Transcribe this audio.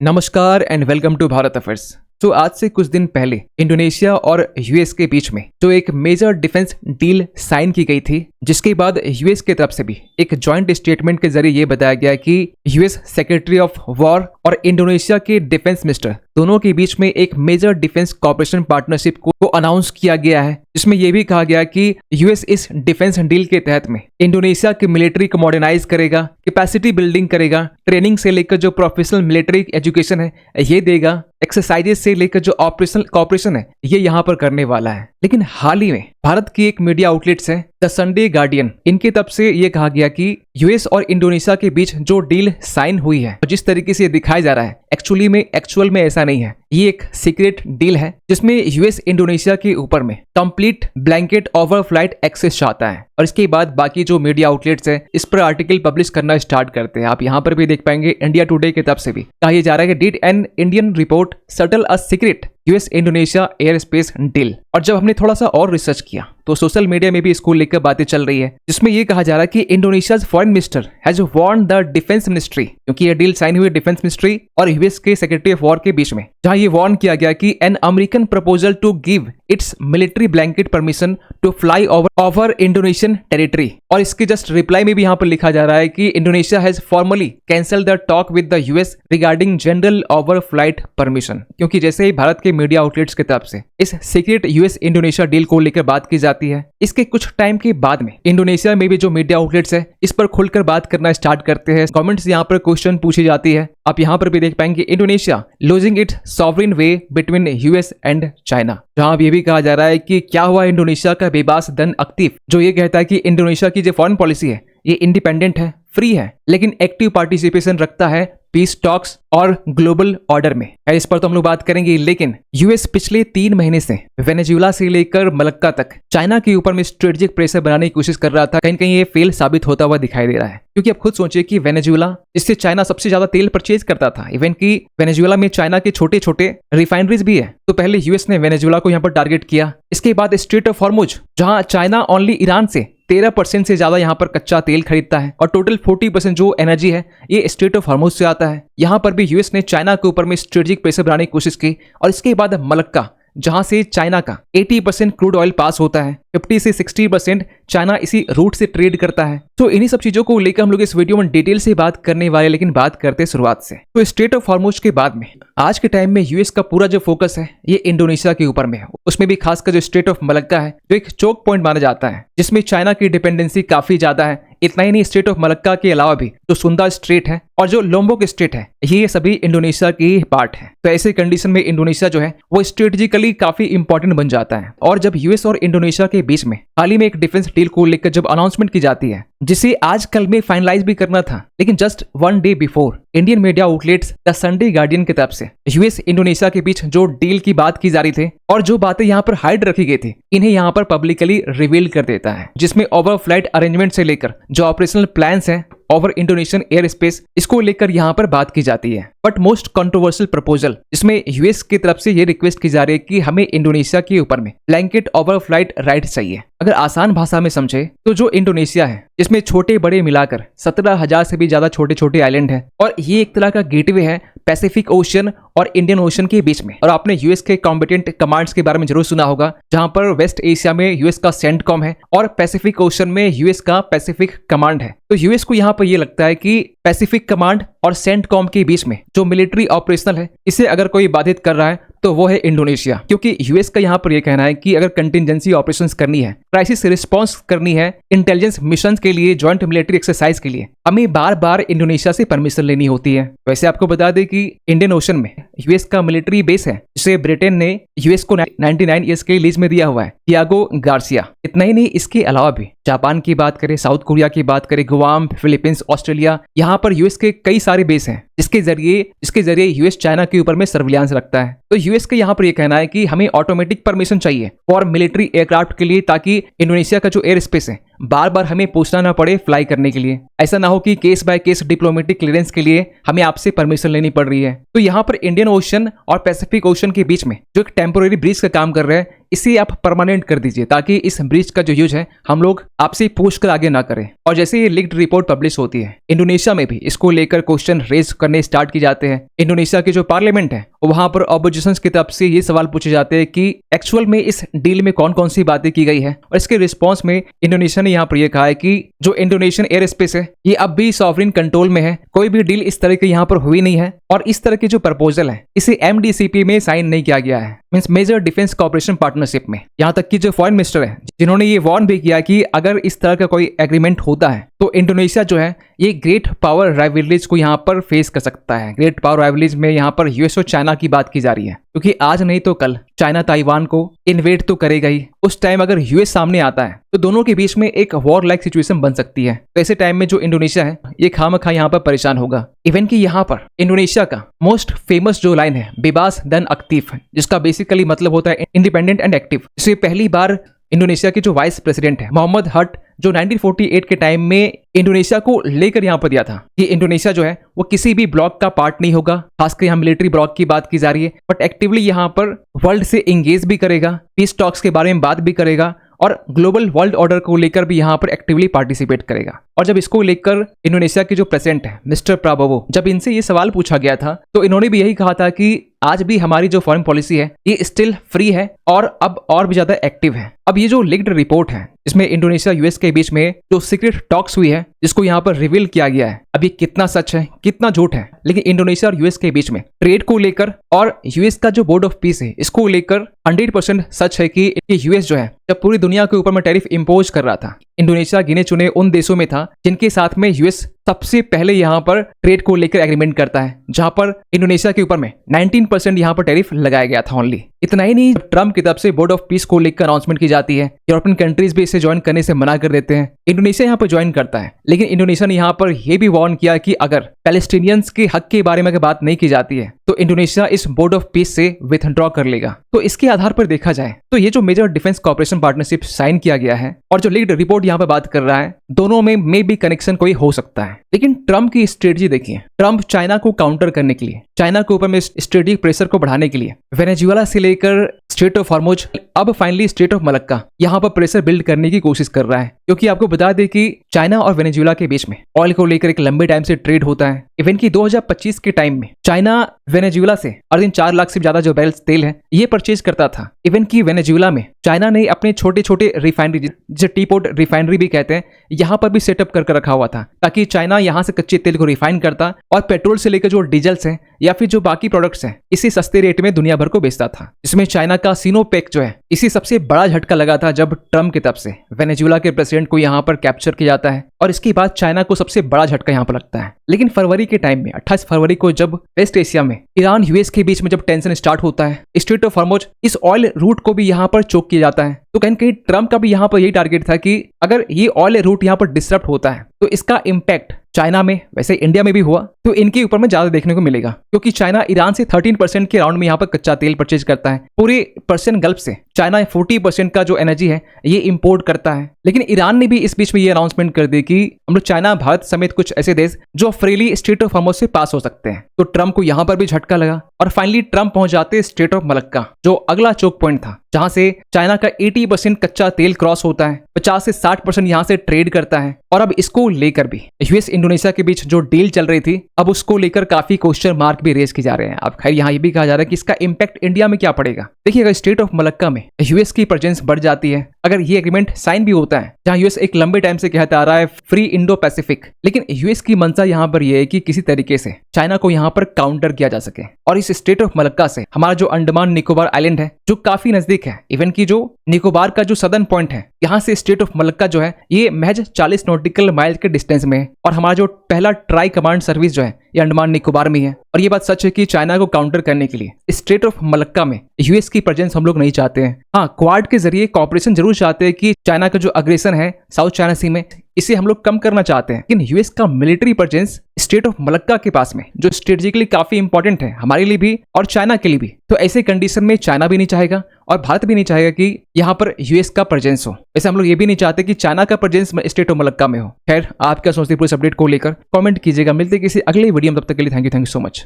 नमस्कार and welcome to Bharat affairs. तो आज से कुछ दिन पहले इंडोनेशिया और यूएस के बीच में जो एक मेजर डिफेंस डील साइन की गई थी, जिसके बाद यूएस की तरफ से भी एक जॉइंट स्टेटमेंट के जरिए ये बताया गया कि यूएस सेक्रेटरी ऑफ वॉर और इंडोनेशिया के डिफेंस मिनिस्टर दोनों के बीच में एक मेजर डिफेंस कॉपरेशन पार्टनरशिप को अनाउंस किया गया है, जिसमें यह भी कहा गया कि यूएस इस डिफेंस डील के तहत में इंडोनेशिया की मिलिट्री को मॉडर्नाइज करेगा, कैपेसिटी बिल्डिंग करेगा, ट्रेनिंग से लेकर जो प्रोफेशनल मिलिट्री एजुकेशन है ये देगा, एक्सरसाइजेस से लेकर जो ऑपरेशनल कॉपरेशन है ये यहाँ पर करने वाला है। लेकिन हाल ही में भारत की एक मीडिया आउटलेट्स है द संडे गार्डियन, इनकी तरफ से ये कहा गया कि यूएस और इंडोनेशिया के बीच जो डील साइन हुई है और जिस तरीके से दिखाया जा रहा है एक्चुअल में ऐसा नहीं है। ये एक सीक्रेट डील है जिसमें यूएस इंडोनेशिया के ऊपर में complete blanket over flight access चाहता है और इसके बाद बाकी जो मीडिया आउटलेट्स है इस पर आर्टिकल पब्लिश करना स्टार्ट करते हैं। आप यहाँ पर भी देख पाएंगे इंडिया टुडे की तरफ से भी कहा जा रहा है कि did an Indian report subtle a secret US Indonesia air space deal. और जब हमने थोड़ा सा और रिसर्च किया तो सोशल मीडिया में भी इसको लेकर बातें चल रही है, जिसमें ये कहा जा रहा है कि Indonesia's foreign minister has warned the defence ministry, क्योंकि ये डील साइन हुई डिफेंस मिनिस्ट्री और यूएस के सेक्रेटरी ऑफ वॉर के बीच में, जहां ये वार्न किया गया कि an American proposal to give its military blanket permission to fly over Indonesian territory. और इसके जस्ट रिप्लाई में भी यहाँ पर लिखा जा रहा है कि Indonesia has formally cancel the talk with the US regarding general over flight permission, क्योंकि जैसे ही भारत के मीडिया आउटलेट्स की तरफ से इस सीक्रेट यूएस इंडोनेशिया डील को लेकर बात की जाती है, इसके कुछ टाइम के बाद में इंडोनेशिया में भी जो मीडिया आउटलेट्स है इस पर खुलकर बात करना स्टार्ट करते हैं। कमेंट्स यहाँ पर क्वेश्चन पूछी जाती है। आप यहाँ पर भी देख पाएंगे Indonesia losing its sovereign way between US and China, जहां ये भी कहा जा रहा है कि क्या हुआ इंडोनेशिया का बेबास धन अक्तिफ, जो ये कहता है कि इंडोनेशिया की जो फॉरेन पॉलिसी है ये इंडिपेंडेंट है, फ्री है, लेकिन एक्टिव पार्टिसिपेशन रखता है पीस टॉक्स और ग्लोबल ऑर्डर में। इस पर तो हम लोग बात करेंगे, लेकिन यूएस पिछले 3 महीने से वेनेजुएला से लेकर मलक्का तक चाइना के ऊपर में स्ट्रेटेजिक प्रेशर बनाने की कोशिश कर रहा था। कहीं कहीं ये फेल साबित होता हुआ दिखाई दे रहा है, क्योंकि अब खुद सोचिए कि वेनेजुएला, जिससे चाइना सबसे ज्यादा तेल परचेज करता था, इवन कि वेनेजुएला में चाइना के छोटे छोटे रिफाइनरीज भी है, तो पहले यूएस ने वेनेजुएला को यहाँ पर टारगेट किया। इसके बाद स्ट्रेट ऑफ हॉर्मुज, जहां चाइना ओनली ईरान से 13% से ज्यादा यहाँ पर कच्चा तेल खरीदता है और टोटल 40% जो एनर्जी है ये स्ट्रेट ऑफ हॉर्मुज से आता है। यहाँ पर भी यूएस ने चाइना के ऊपर में स्ट्रेटेजिक प्रेशर बनाने की कोशिश की। और इसके बाद मलक्का, जहां से चाइना का 80% क्रूड ऑयल पास होता है, 50 से 60% चाइना इसी रूट से ट्रेड करता है। तो इन्हीं सब चीजों को लेकर हम लोग इस वीडियो में डिटेल से बात करने वाले, लेकिन बात करते शुरुआत से। तो स्ट्रेट ऑफ हॉर्मुज के बाद में आज के टाइम में यूएस का पूरा जो फोकस है ये इंडोनेशिया के ऊपर में है, उसमें भी खासकर जो स्ट्रेट ऑफ मलक्का है जो एक चोक पॉइंट माना जाता है, जिसमें चाइना की डिपेंडेंसी काफी ज्यादा है। इतना ही नहीं, स्ट्रेट ऑफ मलक्का के अलावा भी जो सुंदा स्ट्रेट है और जो लोम्बोक स्ट्रेट है ये सभी इंडोनेशिया की पार्ट है। तो ऐसे कंडीशन में इंडोनेशिया जो है वो स्ट्रेटेजिकली काफी इंपॉर्टेंट बन जाता है। और जब यूएस और इंडोनेशिया के बीच में हाल ही में एक डिफेंस डील को लेकर जब अनाउंसमेंट की जाती है, जिसे आज कल में फाइनलाइज भी करना था, लेकिन just 1 day before Indian media outlets the Sunday guardian की तरफ से यूएस इंडोनेशिया के बीच जो डील की बात की जा रही थी और जो बातें यहाँ पर हाइड रखी गई थी, इन्हें यहाँ पर पब्लिकली रिवील कर देता है, जिसमें ओवर फ्लाइट अरेंजमेंट से लेकर जो ऑपरेशनल प्लान्स हैं ओवर इंडोनेशियन एयर स्पेस, इसको लेकर यहाँ पर बात की जाती है। बट मोस्ट कंट्रोवर्शियल प्रपोजल, इसमें यूएस की तरफ से ये रिक्वेस्ट की जा रही है कि हमें इंडोनेशिया के ऊपर में ब्लैंकेट ओवर फ्लाइट राइट चाहिए। अगर आसान भाषा में समझे तो जो इंडोनेशिया है इसमें छोटे बड़े मिलाकर 17,000 से भी ज्यादा छोटे छोटे आइलैंड है और ये एक तरह का गेटवे है पैसिफिक ओशन और इंडियन ओशन के बीच में। और आपने यूएस के कॉम्बिटेंट कमांड्स के बारे में जरूर सुना होगा, जहां पर वेस्ट एशिया में यूएस का सेंटकॉम है और पैसिफिक ओशन में यूएस का पैसिफिक कमांड है। तो यूएस को यहाँ पर ये लगता है कि पैसिफिक कमांड और सेंटकॉम के बीच में जो मिलिट्री ऑपरेशनल है इसे अगर कोई बाधित कर रहा है तो वो है इंडोनेशिया, क्योंकि यूएस का यहाँ पर यह कहना है कि अगर कंटिजेंसी ऑपरेशंस करनी है, क्राइसिस रिस्पांस करनी है, इंटेलिजेंस मिशन के लिए, जॉइंट मिलिट्री एक्सरसाइज के लिए, हमें बार बार इंडोनेशिया से परमिशन लेनी होती है। वैसे आपको बता दें कि इंडियन ओशन में यूएस का मिलिट्री बेस है, जिसे ब्रिटेन ने यूएस को 99 ईयर्स के लीज में दिया हुआ है, थियागो गार्सिया। इतना ही नहीं, इसके अलावा भी जापान की बात करें, साउथ कोरिया की बात करें, गुआम, फिलीपींस, ऑस्ट्रेलिया, यहाँ पर यूएस के कई सारे बेस हैं, जिसके जरिए यूएस चाइना के ऊपर में सर्विलांस रखता है। तो यूएस का यहाँ पर यह कहना है कि हमें ऑटोमेटिक परमिशन चाहिए फॉर मिलिट्री एयरक्राफ्ट के लिए, ताकि इंडोनेशिया का जो एयर स्पेस है बार बार हमें पूछना ना पड़े फ्लाई करने के लिए। ऐसा ना हो कि case by case diplomatic clearance के लिए हमें आपसे परमिशन लेनी पड़ रही है। तो यहाँ पर इंडियन ओशन और पैसिफिक ओशन के बीच में जो एक टेम्पोररी ब्रिज का काम कर रहा है, इसे आप परमानेंट कर दीजिए ताकि इस ब्रिज का जो यूज है हम लोग आपसे पूछ कर आगे ना करें। और जैसे ये लीक्ड रिपोर्ट पब्लिश होती है, इंडोनेशिया में भी इसको लेकर क्वेश्चन रेज करने स्टार्ट की जाते हैं। इंडोनेशिया की जो पार्लियामेंट है वहां पर ऑपोजिशन की तरफ से ये सवाल पूछे जाते हैं कि एक्चुअल में इस डील में कौन कौन सी बातें की गई है। और इसके रिस्पॉन्स में इंडोनेशिया ने यहाँ पर यह कहा है कि जो इंडोनेशियन एयर स्पेस है ये अब भी सॉवरिन कंट्रोल में है, कोई भी डील इस तरह की यहाँ पर हुई नहीं है और इस तरह की जो प्रपोजल है इसे MDCP में साइन नहीं किया गया है, means major defence cooperation partnership में। यहाँ तक कि जो फॉरेन मिनिस्टर है जिन्होंने ये वार्न भी किया कि अगर इस तरह का कोई एग्रीमेंट होता है तो इंडोनेशिया जो है ये ग्रेट पावर राइवलरीज को यहाँ पर फेस कर सकता है। ग्रेट पावर राइवलरीज में यहाँ पर यूएस और चाइना की बात की जा रही है, क्योंकि आज नहीं तो कल चाइना ताइवान को इन्वेड तो करेगा ही। उस टाइम अगर यूएस सामने आता है तो दोनों के बीच में एक वॉर लाइक सिचुएशन बन सकती है। तो ऐसे टाइम में जो इंडोनेशिया है ये खामखा यहाँ पर परेशान होगा। इवन कि यहाँ पर इंडोनेशिया का मोस्ट फेमस जो लाइन है बेबास दन एक्टिव, जिसका बेसिकली मतलब होता है इंडिपेंडेंट एंड एक्टिव। इसे पहली बार इंडोनेशिया के जो वाइस प्रेसिडेंट है मोहम्मद हट जो 1948 के टाइम में इंडोनेशिया को लेकर यहाँ पर दिया था कि इंडोनेशिया जो है वो किसी भी ब्लॉक का पार्ट नहीं होगा। खासकर यहाँ मिलिट्री ब्लॉक की बात की जा रही है, बट एक्टिवली यहाँ पर वर्ल्ड से एंगेज भी करेगा, पीस टॉक्स के बारे में बात भी करेगा और ग्लोबल वर्ल्ड ऑर्डर को लेकर भी यहाँ पर एक्टिवली पार्टिसिपेट करेगा। और जब इसको लेकर इंडोनेशिया के जो प्रेसिडेंट है मिस्टर प्राबोवो, जब इनसे ये सवाल पूछा गया था तो इन्होंने भी यही कहा था कि आज भी हमारी जो फॉरेन पॉलिसी है ये स्टिल फ्री है और अब और भी ज्यादा एक्टिव है। अब ये जो लीक्ड रिपोर्ट है इसमें इंडोनेशिया यूएस के बीच में जो सीक्रेट टॉक्स हुई है जिसको यहाँ पर रिवील किया गया है, अब ये कितना सच है कितना झूठ है, लेकिन इंडोनेशिया और यूएस के बीच में ट्रेड को लेकर और यूएस का जो बोर्ड ऑफ पीस है इसको लेकर 100% सच है कि यूएस जो है जब पूरी दुनिया के ऊपर में टैरिफ इंपोज कर रहा था, इंडोनेशिया गिने चुने उन देशों में था जिनके साथ में यूएस सबसे पहले यहाँ पर ट्रेड को लेकर एग्रीमेंट करता है, जहां पर इंडोनेशिया के ऊपर में 19% यहाँ पर टैरिफ लगाया गया था ओनली। इतना ही नहीं, ट्रम्प की तरफ से बोर्ड ऑफ पीस को लेकर अनाउंसमेंट की जाती है, यूरोपियन कंट्रीज भी इसे ज्वाइन करने से मना कर देते हैं, इंडोनेशिया यहाँ पर ज्वाइन करता है। लेकिन इंडोनेशिया ने यहाँ पर यह भी वार्न किया कि अगर पैलेस्टीनियंस के हक के बारे में बात नहीं की जाती है तो इंडोनेशिया इस बोर्ड ऑफ पीस से विथड्रॉ कर लेगा। तो इसके आधार पर देखा जाए तो ये जो major defence cooperation partnership sign किया गया है और जो लीक्ड रिपोर्ट यहाँ पर बात कर रहा है, दोनों में मे भी कनेक्शन कोई हो सकता है। लेकिन ट्रम्प की स्ट्रेटजी देखिए, ट्रम्प चाइना को काउंटर करने के लिए, चाइना के ऊपर में स्ट्रेटेजिक प्रेशर को बढ़ाने के लिए वेनेजुएला से लेकर स्ट्रेट ऑफ हॉर्मुज, अब फाइनली स्ट्रेट ऑफ मलक्का, यहाँ पर प्रेशर बिल्ड करने की कोशिश कर रहा है। क्योंकि आपको बता दें कि चाइना और वेनेजुएला के बीच में ऑयल को लेकर एक लंबे टाइम से ट्रेड होता है। इवन की 2025 के टाइम में चाइना वेनेजुएला से हर दिन 4 लाख से ज्यादा जो बैरल्स तेल है ये परचेज करता था। इवन की वेनेजुएला में चाइना ने अपने छोटे छोटे रिफाइनरी, जिसे टी पोर्ट रिफाइनरी भी कहते हैं, यहाँ पर भी सेटअप करके रखा हुआ था ताकि चाइना यहाँ से कच्चे तेल को रिफाइन करता और पेट्रोल से लेकर जो डीजल्स हैं या फिर जो बाकी प्रोडक्ट्स हैं इसी सस्ते रेट में दुनिया भर को बेचता था। इसमें चाइना का सिनोपेक जो है इसी सबसे बड़ा झटका लगा था जब ट्रम्प की तरफ से वेनेजुएला के प्रेसिडेंट को यहाँ पर कैप्चर किया जाता है और इसके बाद चाइना को सबसे बड़ा झटका यहाँ पर लगता है। लेकिन फरवरी के टाइम में 28 फरवरी को जब वेस्ट एशिया में ईरान यूएस के बीच में जब टेंशन स्टार्ट होता है, स्ट्रेट ऑफ हॉर्मुज इस ऑयल रूट को भी यहाँ पर चोक किया जाता है। तो कहीं कहीं ट्रम्प का भी यहाँ पर यही टारगेट था कि अगर ये ऑयल रूट यहाँ पर डिस्टर्ब होता है तो इसका इम्पैक्ट चाइना में, वैसे इंडिया में भी हुआ, तो इनके ऊपर में ज्यादा देखने को मिलेगा। क्योंकि चाइना ईरान से 13% के राउंड में यहाँ पर कच्चा तेल परचेज करता है। पूरे पर्शियन गल्फ से चाइना 40% का जो एनर्जी है ये इंपोर्ट करता है। लेकिन ईरान ने भी इस बीच में ये अनाउंसमेंट कर दी कि हम लोग चाइना, भारत समेत कुछ ऐसे देश जो फ्रीली स्ट्रेट ऑफ हॉर्मुज से पास हो सकते हैं। तो ट्रम्प को यहाँ पर भी झटका लगा और फाइनली ट्रम्प पहुंच जाते स्ट्रेट ऑफ मलक्का, जो अगला चोक पॉइंट था जहां से चाइना का 80% कच्चा तेल क्रॉस होता है, 50 से 60% यहां से ट्रेड करता है। और अब इसको लेकर भी यूएस इंडोनेशिया के बीच जो डील चल रही थी, अब उसको लेकर काफी क्वेश्चन मार्क भी रेज किए जा रहे हैं। अब खैर यहाँ ये भी कहा जा रहा है कि इसका इंपैक्ट इंडिया में क्या पड़ेगा। देखिए, अगर स्ट्रेट ऑफ मलक्का में यूएस की प्रेजेंस बढ़ जाती है, अगर ये एग्रीमेंट साइन भी होता है, जहां यूएस एक लंबे टाइम से कहता आ रहा है फ्री इंडो पैसिफिक, लेकिन यूएस की मंशा यहाँ पर यह है कि किसी तरीके से चाइना को यहाँ पर काउंटर किया जा सके और इस स्ट्रेट ऑफ मलक्का से हमारा जो अंडमान निकोबार आइलैंड है जो काफी नजदीक है, इवन की जो निकोबार का जो सदर्न पॉइंट है, यहाँ से स्ट्रेट ऑफ मलक्का जो है ये महज 40 नॉटिकल माइल के डिस्टेंस में है। और हमारा जो पहला ट्राई कमांड सर्विस जो है ये अंडमान निकोबार में है। और ये बात सच है कि चाइना को काउंटर करने के लिए स्ट्रेट ऑफ मलक्का में यूएस की प्रेजेंस हम लोग नहीं चाहते हैं। हाँ, क्वाड के जरिए कॉपरेशन जरूर चाहते हैं कि चाइना का जो अग्रेशन है साउथ चाइना सी में इसे हम लोग कम करना चाहते हैं। लेकिन यूएस का military presence straight of Malacca के पास में जो स्ट्रेटेजिकली काफी इंपॉर्टेंट है हमारे लिए भी और चाइना के लिए भी, तो ऐसे कंडीशन में चाइना भी नहीं चाहेगा और भारत भी नहीं चाहेगा कि यहाँ पर यूएस का प्रेजेंस हो। वैसे हम लोग ये भी नहीं चाहते कि चाइना का प्रेजेंस स्ट्रेट ऑफ मलक्का में हो। खैर, आप क्या सोचते हैं पूरे अपडेट को लेकर कमेंट कीजिएगा। मिलते किसी अगले वीडियो में, तब तक के लिए थैंक यू सो मच।